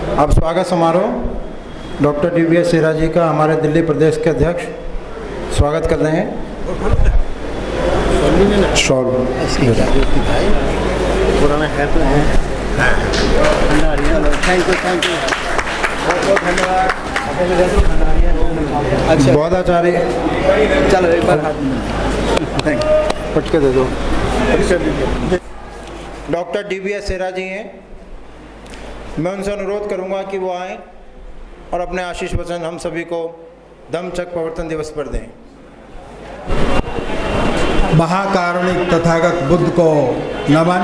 अब स्वागत समारोह डॉक्टर DVS सेहरा जी का हमारे दिल्ली प्रदेश के अध्यक्ष स्वागत कर रहे हैं। पुराना है तो है। थैंक यू बहुत धन्यवाद। अच्छा बहुत आचार्य चलो एक बार थैंक पटके दे दो। डॉक्टर DVS सेहरा जी हैं, मैं उनसे अनुरोध करूंगा कि वो आएं और अपने आशीष वचन हम सभी को धम्मचक्र प्रवर्तन दिवस पर दें। महाकारुणिक तथागत बुद्ध को नमन।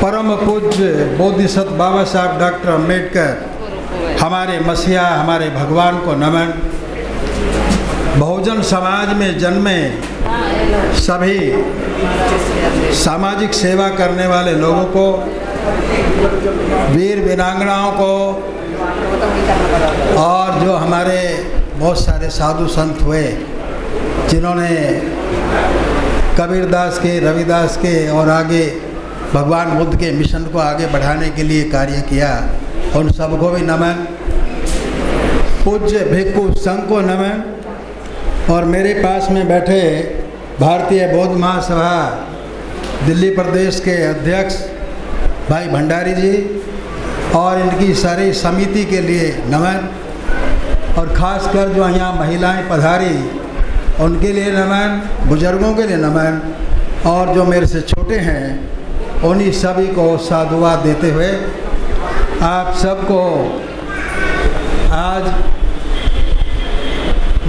परम पूज्य बोधिसत्व बाबा साहब डॉक्टर अम्बेडकर हमारे मसीहा हमारे भगवान को नमन। बहुजन समाज में जन्मे सभी सामाजिक सेवा करने वाले लोगों को, वीर वीरांगनाओं को, और जो हमारे बहुत सारे साधु संत हुए जिन्होंने कबीरदास के, रविदास के और आगे भगवान बुद्ध के मिशन को आगे बढ़ाने के लिए कार्य किया, उन सबको भी नमन। पूज्य भिक्खु संघ को नमन। और मेरे पास में बैठे भारतीय बौद्ध महासभा दिल्ली प्रदेश के अध्यक्ष भाई भंडारी जी और इनकी सारी समिति के लिए नमन। और ख़ासकर जो यहाँ महिलाएं पधारी उनके लिए नमन, बुजुर्गों के लिए नमन, और जो मेरे से छोटे हैं उन्हीं सभी को साधुवाद देते हुए आप सबको आज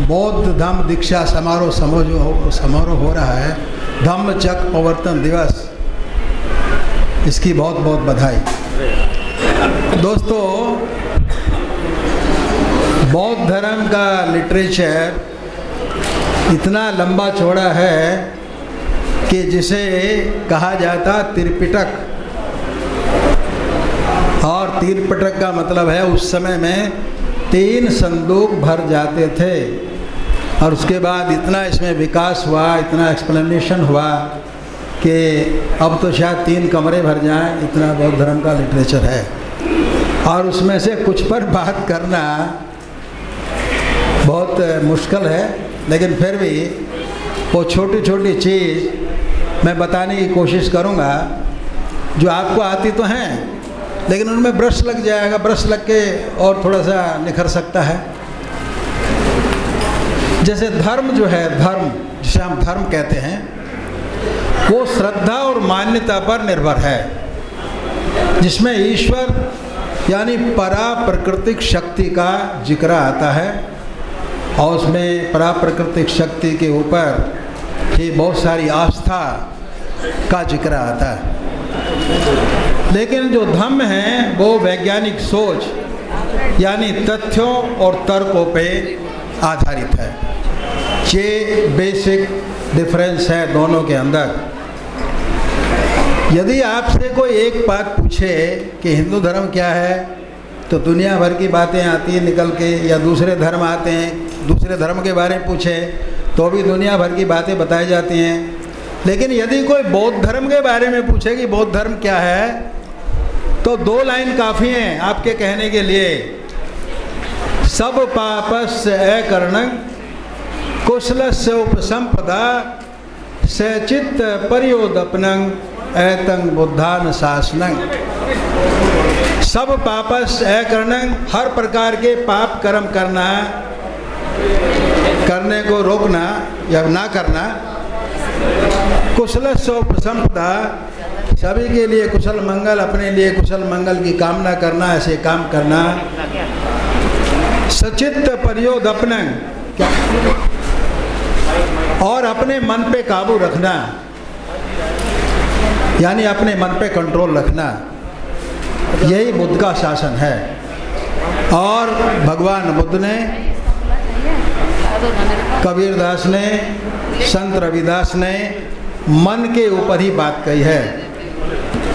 बौद्ध धम्म दीक्षा समारोह हो रहा है, धम्मचक्र प्रवर्तन दिवस, इसकी बहुत बहुत बधाई। दोस्तों, बौद्ध धर्म का लिटरेचर इतना लंबा चौड़ा है कि जिसे कहा जाता त्रिपिटक, और त्रिपिटक का मतलब है उस समय में 3 संदूक भर जाते थे। और उसके बाद इतना इसमें विकास हुआ, इतना एक्सप्लेनेशन हुआ कि अब तो शायद 3 कमरे भर जाएं, इतना बौद्ध धर्म का लिटरेचर है। और उसमें से कुछ पर बात करना बहुत मुश्किल है, लेकिन फिर भी वो छोटी छोटी चीज़ मैं बताने की कोशिश करूँगा जो आपको आती तो हैं, लेकिन उनमें ब्रश लग जाएगा, ब्रश लग के और थोड़ा सा निखर सकता है। जैसे धर्म जो है, धर्म जिसे हम धर्म कहते हैं, वो श्रद्धा और मान्यता पर निर्भर है, जिसमें ईश्वर यानी परा प्राकृतिक शक्ति का जिक्र आता है, और उसमें परा प्राकृतिक शक्ति के ऊपर ही बहुत सारी आस्था का जिक्र आता है। लेकिन जो धम्म है वो वैज्ञानिक सोच यानी तथ्यों और तर्कों पे आधारित है। ये बेसिक डिफरेंस है दोनों के अंदर। यदि आपसे कोई एक बात पूछे कि हिंदू धर्म क्या है, तो दुनिया भर की बातें आती हैं निकल के, या दूसरे धर्म आते हैं, दूसरे धर्म के बारे में पूछे तो भी दुनिया भर की बातें बताई जाती हैं। लेकिन यदि कोई बौद्ध धर्म के बारे में पूछे कि बौद्ध धर्म क्या है, तो 2 लाइन काफ़ी हैं आपके कहने के लिए। सब पापस्य अकरणं कुशलस्य उपसंपदा सचित्त पर्योदपनं एतं बुद्धान शासनं। सब पापस्य अकरणं, हर प्रकार के पाप कर्म करना, करने को रोकना या ना करना। कुशलस्य उपसंपदा, सभी के लिए कुशल मंगल, अपने लिए कुशल मंगल की कामना करना, ऐसे काम करना। सचित्त पर्योदपनं, और अपने मन पे काबू रखना, यानी अपने मन पे कंट्रोल रखना। यही बुद्ध का शासन है। और भगवान बुद्ध ने, कबीरदास ने, संत रविदास ने मन के ऊपर ही बात कही है।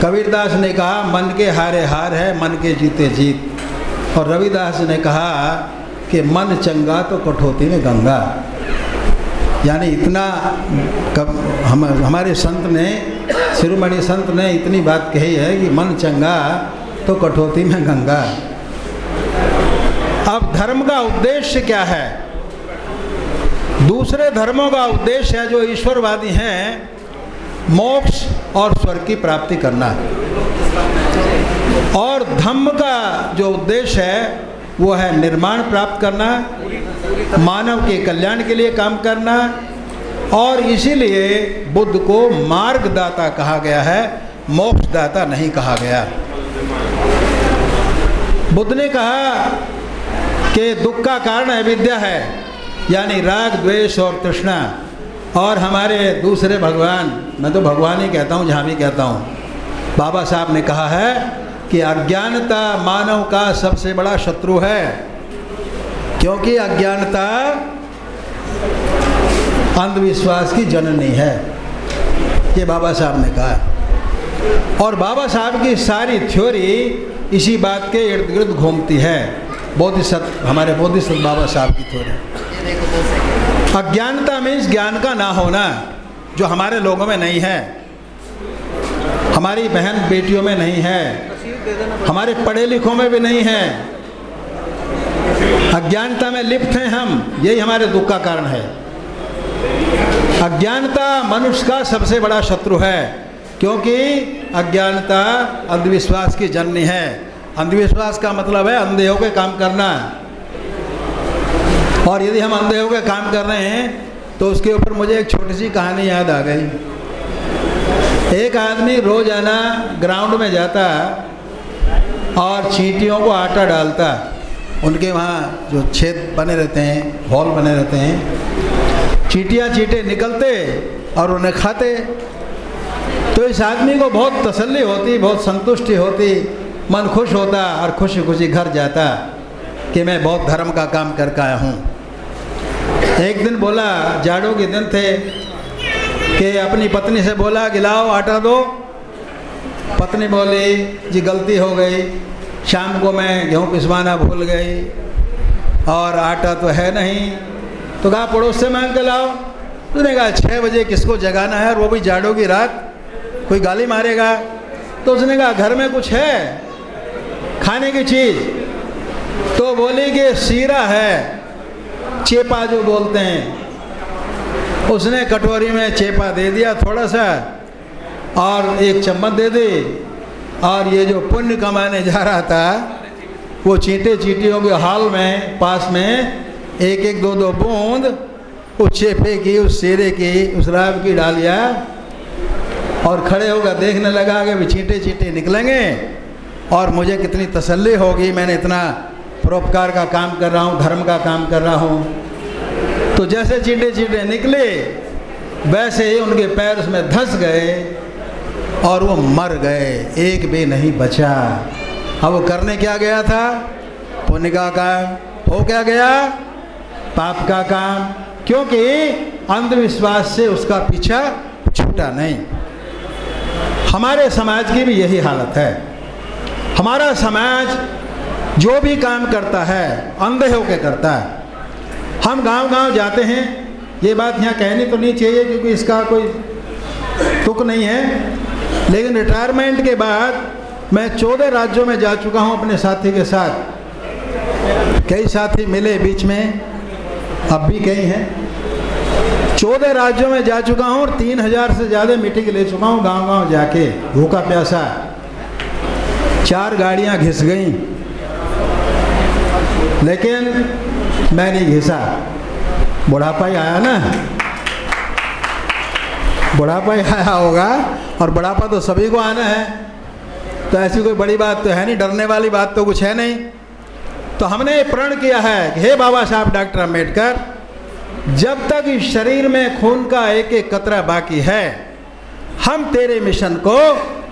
कबीरदास ने कहा मन के हारे हार है, मन के जीते जीत। और रविदास ने कहा कि मन चंगा तो कठौती में गंगा। यानी इतना हमारे संत ने, शिरोमणि संत ने इतनी बात कही है कि मन चंगा तो कठौती में गंगा। अब धर्म का उद्देश्य क्या है? दूसरे धर्मों का उद्देश्य है, जो ईश्वरवादी हैं, मोक्ष और स्वर्ग की प्राप्ति करना। और धम्म का जो उद्देश्य है वो है निर्माण प्राप्त करना, मानव के कल्याण के लिए काम करना। और इसीलिए बुद्ध को मार्गदाता कहा गया है, मोक्षदाता नहीं कहा गया। बुद्ध ने कहा कि दुख का कारण अविद्या है, यानी राग, द्वेष और तृष्णा। और हमारे दूसरे भगवान, मैं तो भगवान ही कहता हूँ जहाँ भी कहता हूँ, बाबा साहब ने कहा है कि अज्ञानता मानव का सबसे बड़ा शत्रु है, क्योंकि अज्ञानता अंधविश्वास की जननी है। ये बाबा साहब ने कहा। और बाबा साहब की सारी थ्योरी इसी बात के इर्द गिर्द घूमती है। बोधिसत्व, हमारे बोधिसत्व बाबा साहब की थ्योरी। अज्ञानता मीन्स ज्ञान का ना होना, जो हमारे लोगों में नहीं है, हमारी बहन बेटियों में नहीं है, हमारे पढ़े लिखों में भी नहीं है। अज्ञानता में लिप्त हैं हम, यही हमारे दुख का कारण है। अज्ञानता मनुष्य का सबसे बड़ा शत्रु है, क्योंकि अज्ञानता अंधविश्वास की जननी है। अंधविश्वास का मतलब है अंधे होकर काम करना। और यदि हम अंधे होकर काम कर रहे हैं तो उसके ऊपर मुझे एक छोटी सी कहानी याद आ गई। एक आदमी रोजाना ग्राउंड में जाता और चींटियों को आटा डालता। उनके वहाँ जो छेद बने रहते हैं, हॉल बने रहते हैं, चींटियाँ चींटे निकलते और उन्हें खाते। तो इस आदमी को बहुत तसल्ली होती, बहुत संतुष्टि होती, मन खुश होता और खुशी खुशी घर जाता कि मैं बहुत धर्म का काम करके आया हूँ। एक दिन बोला, जाड़ों के दिन थे, कि अपनी पत्नी से बोला कि लाओ आटा दो। पत्नी बोली जी गलती हो गई, शाम को मैं गेहूँ पिसवाना भूल गई और आटा तो है नहीं। तो कहा पड़ोस से मांग के लाओ। उसने कहा 6 बजे किसको जगाना है, और वो भी जाड़ों की रात, कोई गाली मारेगा। तो उसने कहा घर में कुछ है खाने की चीज़? तो बोली कि सीरा है, चेपा जो बोलते हैं। उसने कटोरी में चेपा दे दिया थोड़ा सा और एक चम्मच दे दी। और ये जो पुण्य कमाने जा रहा था, वो चींटे चींटियों के हाल में पास में एक एक दो दो बूंद उस चेपे की, उस सीरे की, उस राब की डाल लिया और खड़े होकर देखने लगा कि भी चींटे चींटे निकलेंगे और मुझे कितनी तसल्ली होगी, मैंने इतना परोपकार का काम कर रहा हूँ, धर्म का काम कर रहा हूँ। तो जैसे चींटे चींटे निकले वैसे ही उनके पैर उसमें धंस गए और वो मर गए, एक भी नहीं बचा। अब वो करने क्या गया था? पुण्य का काम। हो क्या गया? पाप का काम, क्योंकि अंधविश्वास से उसका पीछा छूटा नहीं। हमारे समाज की भी यही हालत है। हमारा समाज जो भी काम करता है अंधे होकर करता है। हम गांव-गांव जाते हैं, ये बात यहाँ कहनी तो नहीं चाहिए क्योंकि इसका कोई तुक नहीं है, लेकिन रिटायरमेंट के बाद मैं 14 राज्यों में जा चुका हूँ अपने साथी के साथ। कई साथी मिले बीच में, अब भी कई हैं। 14 राज्यों में जा चुका हूँ और 3000 से ज़्यादा मीटिंग ले चुका हूँ गांव-गांव जाके, भूखा प्यासा। 4 गाड़ियाँ घिस गईं, लेकिन मैं नहीं घिसा। बुढ़ापा ही आया ना, बुढ़ापा ही आया होगा, और बुढ़ापा तो सभी को आना है, तो ऐसी कोई बड़ी बात तो है नहीं, डरने वाली बात तो कुछ है नहीं। तो हमने प्रण किया है कि हे बाबा साहब डॉक्टर अम्बेडकर, जब तक इस शरीर में खून का एक एक कतरा बाकी है, हम तेरे मिशन को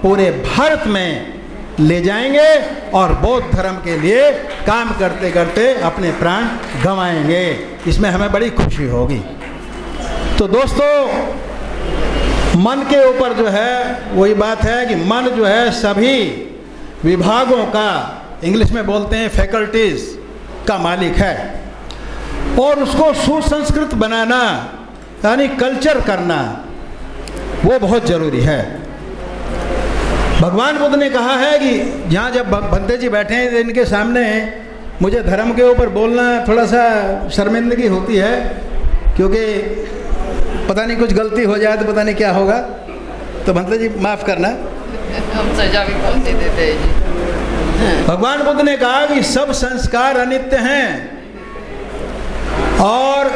पूरे भारत में ले जाएंगे और बौद्ध धर्म के लिए काम करते करते अपने प्राण गंवाएंगे। इसमें हमें बड़ी खुशी होगी। तो दोस्तों, मन के ऊपर जो है वही बात है कि मन जो है सभी विभागों का, इंग्लिश में बोलते हैं फैकल्टीज का मालिक है, और उसको सुसंस्कृत बनाना यानी कल्चर करना वो बहुत ज़रूरी है। भगवान बुद्ध ने कहा है कि यहाँ जब भंते जी बैठे हैं इनके सामने मुझे धर्म के ऊपर बोलना थोड़ा सा शर्मिंदगी होती है, क्योंकि पता नहीं कुछ गलती हो जाए तो पता नहीं क्या होगा, तो भंते जी माफ़ करना। हम सजा भी कौन सी देते हैं जी। भगवान बुद्ध ने कहा कि सब संस्कार अनित्य हैं, और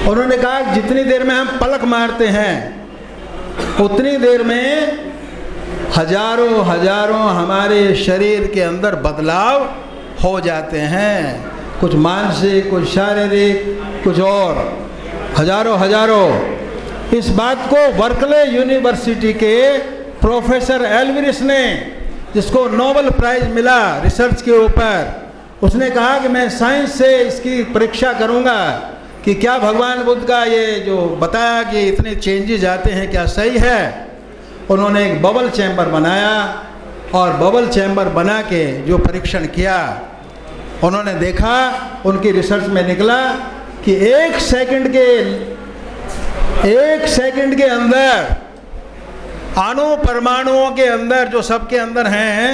उन्होंने कहा जितनी देर में हम पलक मारते हैं उतनी देर में हजारों हजारों हमारे शरीर के अंदर बदलाव हो जाते हैं, कुछ मानसिक, कुछ शारीरिक, कुछ और हजारों हजारों। इस बात को बर्कले यूनिवर्सिटी के प्रोफेसर एल्विरिस ने, जिसको नोबेल प्राइज मिला रिसर्च के ऊपर, उसने कहा कि मैं साइंस से इसकी परीक्षा करूंगा कि क्या भगवान बुद्ध का ये जो बताया कि इतने चेंजेस आते हैं क्या सही है। उन्होंने एक बबल चैम्बर बनाया और बबल चैम्बर बना के जो परीक्षण किया, उन्होंने देखा, उनकी रिसर्च में निकला कि एक सेकंड के अंदर अणु परमाणुओं के अंदर जो सबके अंदर हैं,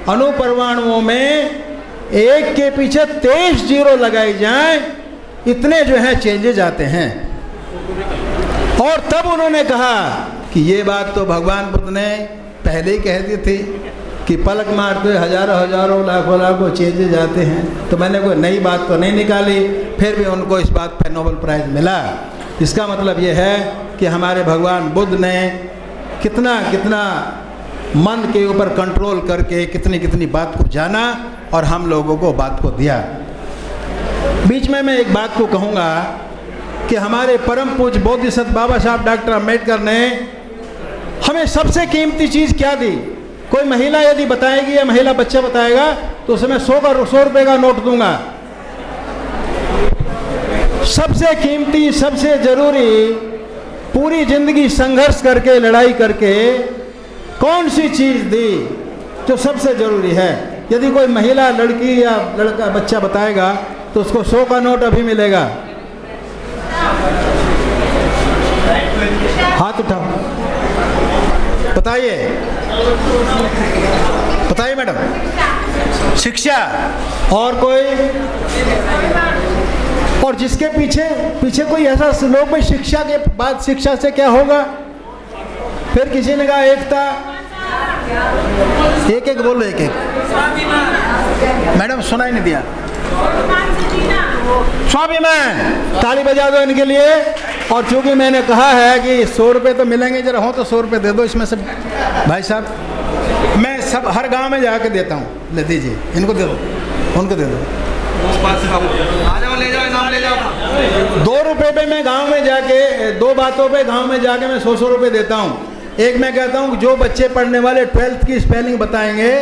अणु परमाणुओं में एक के पीछे 23 जीरो लगाई जाए, इतने जो है चेंजेज आते हैं। और तब उन्होंने कहा कि ये बात तो भगवान बुद्ध ने पहले ही कह दी थी कि पलक मारते हुए हजारों हजारों लाखों लाखों चेंजेज आते हैं, तो मैंने कोई नई बात तो नहीं निकाली। फिर भी उनको इस बात पर नोबेल प्राइज़ मिला। इसका मतलब ये है कि हमारे भगवान बुद्ध ने कितना कितना मन के ऊपर कंट्रोल करके कितनी कितनी बात को जाना और हम लोगों को बात को दिया। बीच में मैं एक बात को कहूँगा कि हमारे परम पूज्य बोधिसत्व बाबा साहब डॉक्टर अम्बेडकर ने हमें सबसे कीमती चीज़ क्या दी। कोई महिला यदि बताएगी या महिला बच्चा बताएगा तो उसमें 100 रुपये का नोट दूंगा। सबसे कीमती, सबसे ज़रूरी, पूरी ज़िंदगी संघर्ष करके, लड़ाई करके कौन सी चीज़ दी जो सबसे ज़रूरी है। यदि कोई महिला, लड़की या लड़का, बच्चा बताएगा तो उसको 100 का नोट अभी मिलेगा। हाथ उठाओ, बताइए बताइए मैडम। शिक्षा। और कोई? और जिसके पीछे कोई ऐसा लोग भाई शिक्षा के बाद शिक्षा से क्या होगा। फिर किसी ने कहा एकता। एक बोलो, एक मैडम सुनाई नहीं दिया। स्वाभिमान। ताली बजा दो इनके लिए। और चूंकि मैंने कहा है कि 100 रुपये तो मिलेंगे, जरा हो तो 100 रुपये दे दो इसमें से। भाई साहब मैं सब हर गांव में जाके देता हूँ, ले दीजिए, इनको दे दो, उनको दे दो। ले जाओ, नाम ले जाओ। 2 रुपये पे मैं गांव में जाके, 2 बातों पे गांव में जाके मैं 100 रुपये देता हूँ। एक मैं कहता हूँ जो बच्चे पढ़ने वाले 12th की स्पेलिंग बताएंगे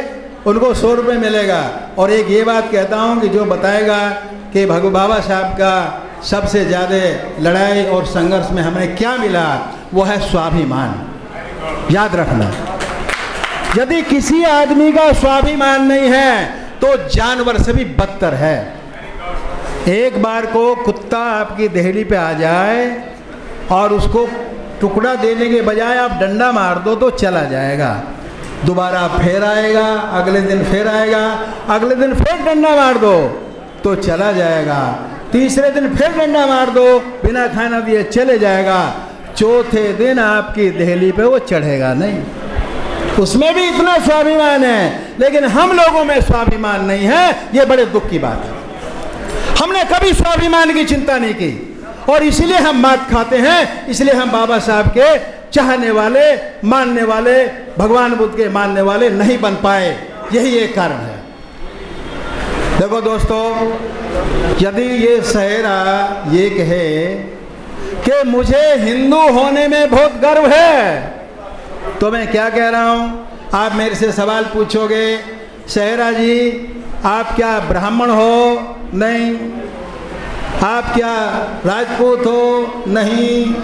उनको 100 रुपये मिलेगा। और एक ये बात कहता हूँ कि जो बताएगा कि बाबा साहब का सबसे ज़्यादा लड़ाई और संघर्ष में हमें क्या मिला, वो है स्वाभिमान। याद रखना, यदि किसी आदमी का स्वाभिमान नहीं है तो जानवर से भी बदतर है। एक बार को कुत्ता आपकी देहली पे आ जाए और उसको टुकड़ा देने के बजाय आप डंडा मार दो तो चला जाएगा, दोबारा फिर आएगा, अगले दिन फिर आएगा, अगले दिन फिर डंडा मार दो तो चला जाएगा, तीसरे दिन फिर डंडा मार दो, बिना खाना दिए चले जाएगा, चौथे दिन आपकी देहली पे वो चढ़ेगा नहीं। उसमें भी इतना स्वाभिमान है, लेकिन हम लोगों में स्वाभिमान नहीं है। ये बड़े दुख की बात है। हमने कभी स्वाभिमान की चिंता नहीं की और इसलिए हम मात खाते हैं। इसलिए हम बाबा साहब के चाहने वाले, मानने वाले, भगवान बुद्ध के मानने वाले नहीं बन पाए। यही एक कारण है। देखो दोस्तों, यदि ये सहरा ये कहे कि मुझे हिंदू होने में बहुत गर्व है, तो मैं क्या कह रहा हूँ? आप मेरे से सवाल पूछोगे, सहरा जी आप क्या ब्राह्मण हो? नहीं। आप क्या राजपूत हो? नहीं।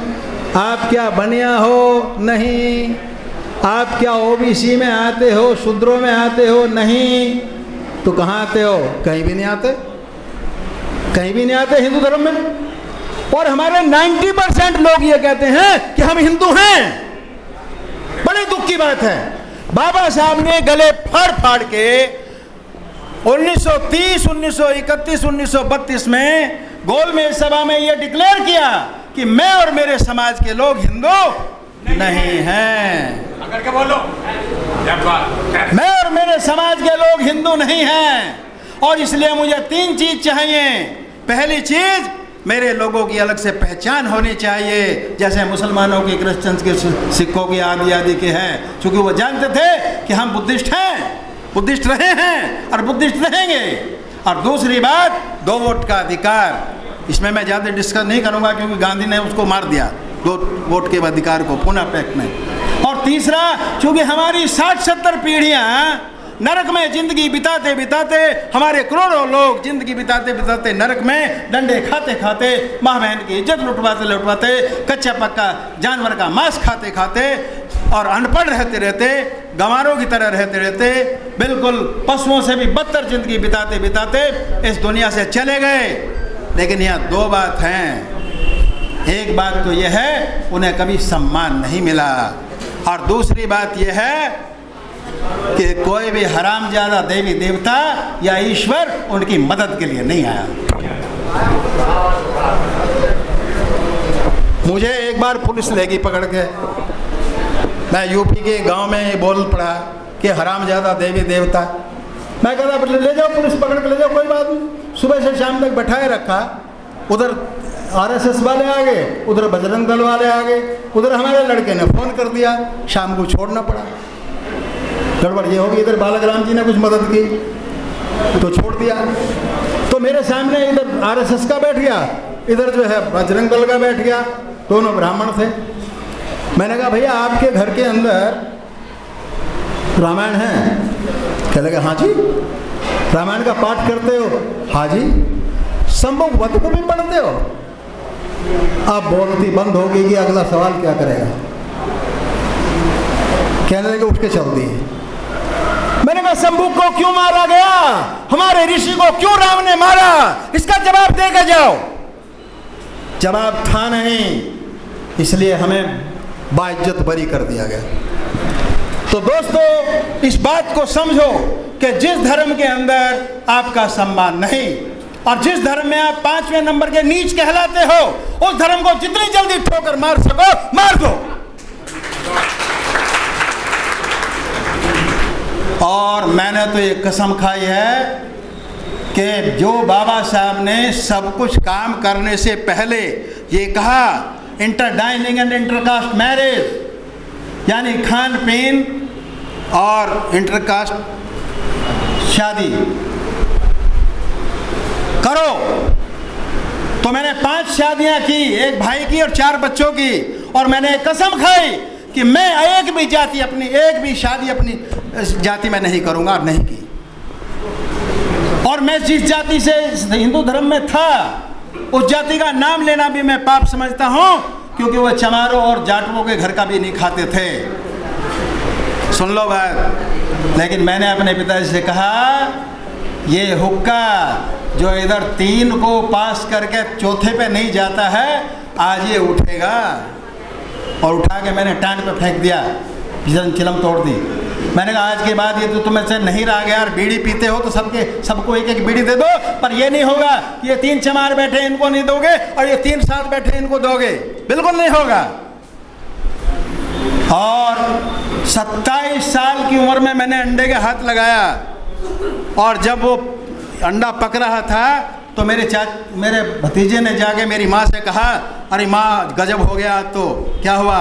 आप क्या बनिया हो? नहीं। आप क्या ओबीसी में आते हो, शूद्रों में आते हो? नहीं। तो कहाँ आते हो? कहीं भी नहीं आते, कहीं भी नहीं आते हिंदू धर्म में। और हमारे 90% लोग ये कहते हैं कि हम हिंदू हैं। बड़े दुख की बात है। बाबा साहब ने गले फाड़ फाड़ के 1930, 1931, 1932 में गोलमेज सभा में यह डिक्लेयर किया कि मैं और मेरे समाज के लोग हिंदू नहीं हैं। अगर के बोलो मैं और मेरे समाज के लोग हिंदू नहीं हैं और इसलिए मुझे 3 चीज चाहिए। पहली चीज, मेरे लोगों की अलग से पहचान होनी चाहिए, जैसे मुसलमानों की, क्रिश्चियंस के, सिखों की, आदि के हैं, क्योंकि वो जानते थे कि हम बुद्धिस्ट हैं, बुद्धिस्ट रहे हैं और बुद्धिस्ट रहेंगे। और दूसरी बात, 2 वोट का अधिकार। इसमें मैं ज़्यादा डिस्कस नहीं करूंगा क्योंकि गांधी ने उसको मार दिया, 2 वोट के अधिकार को, पूना पैक्ट में। और तीसरा, क्योंकि हमारी 60-70 पीढ़ियां नरक में जिंदगी बिताते बिताते, हमारे करोड़ों लोग जिंदगी बिताते बिताते नरक में डंडे खाते खाते, माँ बहन की इज्जत लुटवाते लुटवाते, कच्चा पक्का जानवर का मांस खाते खाते और अनपढ़ रहते रहते, गंवारों की तरह रहते रहते, बिल्कुल पशुओं से भी बदतर जिंदगी बिताते बिताते इस दुनिया से चले गए। लेकिन यहाँ 2 बात हैं। एक बात तो यह है, उन्हें कभी सम्मान नहीं मिला, और दूसरी बात यह है कि कोई भी हरामजादा देवी देवता या ईश्वर उनकी मदद के लिए नहीं आया। मुझे एक बार पुलिस लेगी पकड़ के, मैं यूपी के गांव में बोल पड़ा कि हरामजादा देवी देवता। मैं कहता ले जाओ, पुलिस पकड़ के ले जाओ, कोई बात नहीं। सुबह से शाम तक बैठाए रखा, उधर RSS वाले आ गए, उधर बजरंग दल वाले आ गए, उधर हमारे लड़के ने फ़ोन कर दिया, शाम को छोड़ना पड़ा। गड़बड़ ये होगी, इधर बालक राम जी ने कुछ मदद की तो छोड़ दिया। तो मेरे सामने इधर RSS का बैठ गया, इधर जो है बजरंग दल का बैठ गया, दोनों ब्राह्मण थे। मैंने कहा भैया आपके घर के अंदर रामायण है? कह लगे हाँ जी। रामायण का पाठ करते हो? हाँ जी। संभवत को भी पढ़ते हो? अब बोलती बंद होगी कि अगला सवाल क्या करेगा। कहने लगे उठ के चल दिए। मैंने कहा शंभू को क्यों मारा गया, हमारे ऋषि को क्यों राम ने मारा, इसका जवाब देकर जाओ। जवाब था नहीं, इसलिए हमें बाइज्जत बरी कर दिया गया। तो दोस्तों, इस बात को समझो कि जिस धर्म के अंदर आपका सम्मान नहीं और जिस धर्म में आप 5वें नंबर के नीच कहलाते हो, उस धर्म को जितनी जल्दी ठोकर मार सको मार दो। और मैंने तो ये कसम खाई है कि जो बाबा साहब ने सब कुछ काम करने से पहले ये कहा, इंटरडाइनिंग एंड इंटरकास्ट मैरिज, यानी खान पीन और इंटरकास्ट शादी करो, तो मैंने 5 शादियां की, एक भाई की और 4 बच्चों की। और मैंने कसम खाई कि मैं एक भी जाति अपनी, एक भी शादी अपनी जाति में नहीं करूंगा, और नहीं की। और मैं जिस जाति से हिंदू धर्म में था, उस जाति का नाम लेना भी मैं पाप समझता हूं, क्योंकि वो चमारों और जाटवों के घर का भी नहीं खाते थे। सुन लो बात। लेकिन मैंने अपने पिताजी से कहा, ये हुक्का जो इधर 3 को पास करके चौथे पे नहीं जाता है, आज ये उठेगा। और उठा के मैंने टांड पे फेंक दिया, चिलम तोड़ दी। मैंने कहा आज के बाद ये तो तुम्हें से नहीं रहा गया, और बीड़ी पीते हो तो सबको एक एक बीड़ी दे दो, पर ये नहीं होगा कि ये 3 चमार बैठे इनको नहीं दोगे और ये 3 साथ बैठे इनको दोगे, बिल्कुल नहीं होगा। और 27 साल की उम्र में मैंने अंडे के हाथ लगाया, और जब वो अंडा पक रहा था तो मेरे भतीजे ने जाके मेरी माँ से कहा, अरे माँ गजब हो गया। तो क्या हुआ?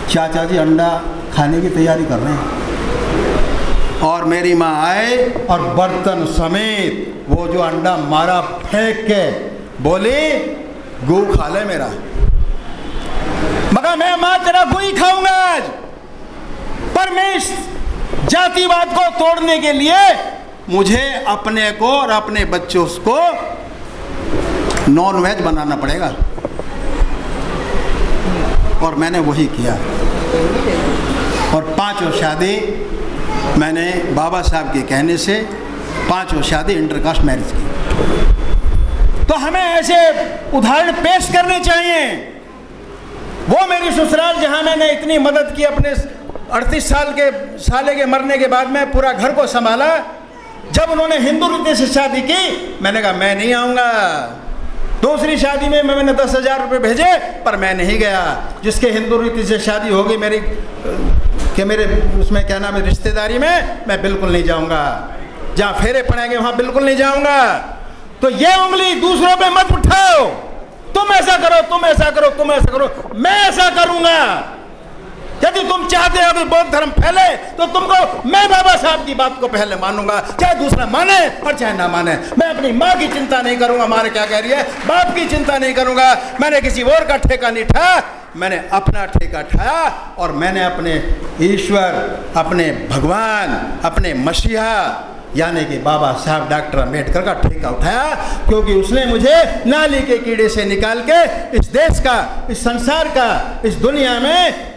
चाचा जी अंडा खाने की तैयारी कर रहे हैं। और मेरी माँ आए और बर्तन समेत वो जो अंडा मारा फेंक के बोली, गू खा ले मेरा। मगर मैं माँ तेरा गू ही खाऊंगा आज। पर मैं इस जातिवाद को तोड़ने के लिए मुझे अपने को और अपने बच्चों को नॉन वेज बनाना पड़ेगा। और मैंने वही किया। और 5 शादी मैंने बाबा साहब के कहने से 5 शादी इंटरकास्ट मैरिज की। तो हमें ऐसे उदाहरण पेश करने चाहिए। वो मेरी ससुराल जहां मैंने इतनी मदद की अपने 38 साल के मरने के बाद में पूरा घर को संभाला। जब उन्होंने हिंदू रीति से शादी की, मैंने कहा मैं नहीं आऊँगा। दूसरी शादी में मैंने 10,000 रुपये भेजे, पर मैं नहीं गया। जिसके हिंदू रीति से शादी होगी मेरे उसमें क्या नाम है रिश्तेदारी में, मैं बिल्कुल नहीं जाऊँगा। जहाँ फेरे पड़ेंगे वहाँ बिल्कुल नहीं जाऊँगा। तो ये उंगली दूसरों पे मत उठाओ, तुम ऐसा करो, तुम ऐसा करो, तुम ऐसा करो, मैं ऐसा करूँगा। यदि तुम चाहते हो कि बौद्ध धर्म फैले, तो तुमको मैं बाबा साहब की बात को पहले मानूंगा, चाहे दूसरा माने और चाहे ना माने। मैं अपनी माँ की चिंता नहीं करूंगा, माँ ने क्या कह रही है, बाप की चिंता नहीं करूंगा। मैंने किसी और का ठेका नहीं ठाया, मैंने अपना ठेका ठाया और मैंने अपने ईश्वर, अपने भगवान, अपने मसीहा यानी कि बाबा साहब डॉक्टर अम्बेडकर का ठेका उठाया, क्योंकि उसने मुझे नाली के कीड़े से निकाल के इस देश का, इस संसार का, इस दुनिया में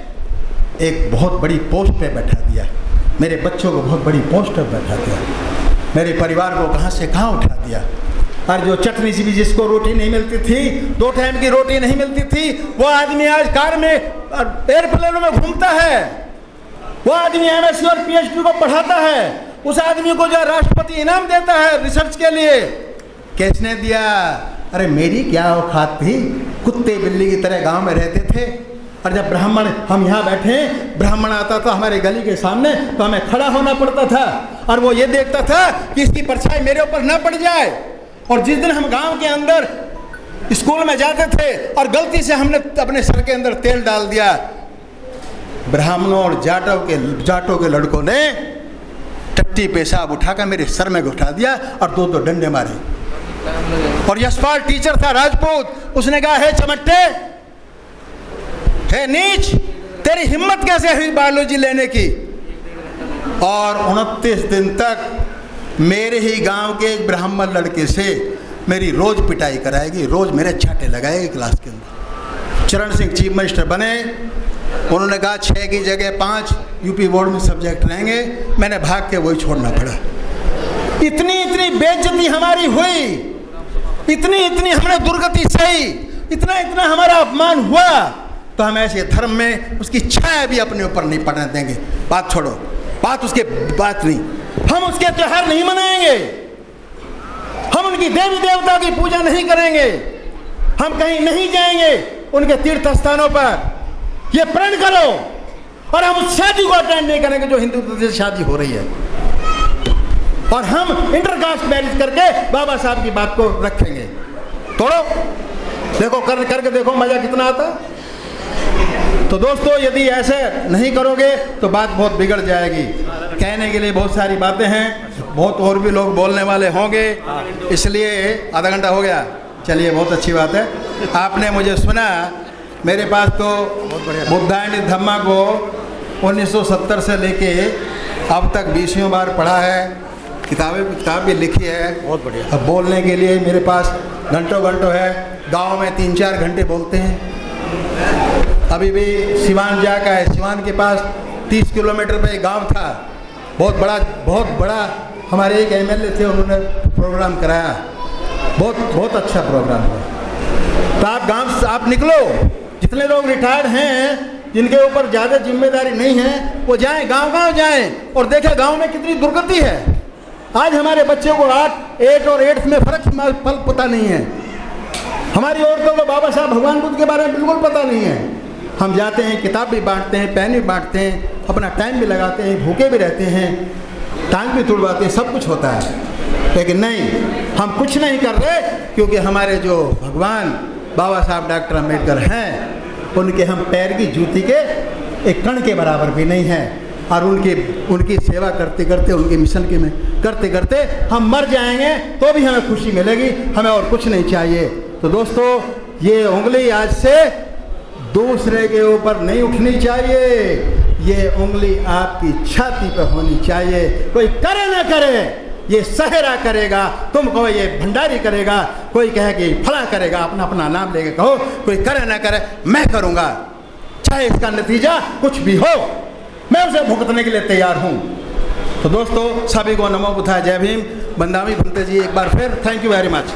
एक बहुत बड़ी पोस्ट पे बैठा दिया। मेरे बच्चों को बहुत बड़ी पोस्ट पे बैठा दिया। मेरे परिवार को कहाँ से कहाँ उठा दिया। और जो चटनी सी भी जिसको रोटी नहीं मिलती थी, 2 टाइम की रोटी नहीं मिलती थी, वो आदमी आज कार में एयरप्लेनों में घूमता है। वो आदमी MSc और PhD को पढ़ाता है। उस आदमी को जो राष्ट्रपति इनाम देता है रिसर्च के लिए, किसने दिया? अरे मेरी क्या औकात थी? कुत्ते बिल्ली की तरह गांव में रहते थे। और जब ब्राह्मण, हम यहाँ बैठे, ब्राह्मण आता था हमारे गली के सामने, तो हमें खड़ा होना पड़ता था और वो ये देखता था कि इसकी परछाई मेरे ऊपर ना पड़ जाए। और जिस दिन हम गांव के अंदर स्कूल में जाते थे और गलती से हमने अपने सर के अंदर तेल डाल दिया, ब्राह्मणों और जाटों के लड़कों ने टट्टी पेशाब उठाकर मेरे सर में उठा दिया और 2 डंडे मारे। और यशपाल टीचर था राजपूत, उसने कहा, हे चमट्टे, हे नीच, तेरी हिम्मत कैसे हुई बायोलॉजी लेने की? और 29 दिन तक मेरे ही गांव के एक ब्राह्मण लड़के से मेरी रोज पिटाई कराएगी, रोज मेरे छाटे लगाएगी क्लास के अंदर। चरण सिंह चीफ मिनिस्टर बने, उन्होंने कहा 6 की जगह 5 यूपी बोर्ड में सब्जेक्ट रहेंगे। मैंने भाग के वही छोड़ना पड़ा। इतनी बेइज्जती हमारी हुई, इतनी हमने दुर्गति सही, इतना हमारा अपमान हुआ, तो हम ऐसे धर्म में उसकी छाया भी अपने ऊपर नहीं पड़ने देंगे। बात छोड़ो, बात नहीं। हम उसके त्योहार नहीं मनाएंगे, हम उनकी देवी देवता की पूजा नहीं करेंगे, हम कहीं नहीं जाएंगे उनके तीर्थ स्थानों पर। ये प्रण करो। और हम उस शादी को अटेंड नहीं करेंगे जो हिंदू से शादी हो रही है। और हम इंटरकास्ट मैरिज करके बाबा साहब की बात को रखेंगे। तोड़ो, देखो करके देखो मजा कितना आता। तो दोस्तों, यदि ऐसे नहीं करोगे तो बात बहुत बिगड़ जाएगी। कहने के लिए बहुत सारी बातें हैं, बहुत और भी लोग बोलने वाले होंगे, इसलिए आधा घंटा हो गया। चलिए, बहुत अच्छी बात है, आपने मुझे सुना। मेरे पास तो बुद्धायनी धम्मा को 1970 से लेके अब तक 20वीं बार पढ़ा है, किताब भी लिखी है। बहुत बढ़िया। अब बोलने के लिए मेरे पास घंटों है। गांव में 3-4 घंटे बोलते हैं। अभी भी सिवान का है, सिवान के पास 30 किलोमीटर पे एक गांव था, बहुत बड़ा हमारे एक MLA थे, उन्होंने प्रोग्राम कराया, बहुत अच्छा प्रोग्राम हुआ। तो आप गांव से आप निकलो, जितने लोग रिटायर्ड हैं, जिनके ऊपर ज़्यादा जिम्मेदारी नहीं है, वो जाएं, गांव जाएं और देखें गांव में कितनी दुर्गति है। आज हमारे बच्चों को 8 और 8th में फर्क पता नहीं है। हमारी औरतों को बाबा साहब भगवान बुद्ध के बारे में बिल्कुल पता नहीं है। हम जाते हैं, किताब भी बांटते हैं, पेन भी बांटते हैं, अपना टाइम भी लगाते हैं, भूखे भी रहते हैं, टांग भी तुड़वाते हैं, सब कुछ होता है, लेकिन नहीं, हम कुछ नहीं कर रहे, क्योंकि हमारे जो भगवान बाबा साहब डॉक्टर अम्बेडकर हैं, उनके हम पैर की जूती के एक कण के बराबर भी नहीं हैं। और उनकी सेवा करते करते, उनके मिशन के में करते करते हम मर जाएंगे तो भी हमें खुशी मिलेगी, हमें और कुछ नहीं चाहिए। तो दोस्तों, ये उंगली आज से दूसरे के ऊपर नहीं उठनी चाहिए, ये उंगली आपकी छाती पर होनी चाहिए। कोई करे ना करे, ये सहरा करेगा, तुम कहो ये भंडारी करेगा, कोई कहे कि फला करेगा, अपना नाम लेके कहो, कोई करे ना करे, मैं करूँगा, चाहे इसका नतीजा कुछ भी हो, मैं उसे भुगतने के लिए तैयार हूँ। तो दोस्तों, सभी को नमो बुद्धाय, जय भीम, बंदामी भंते जी, एक बार फिर थैंक यू वेरी मच।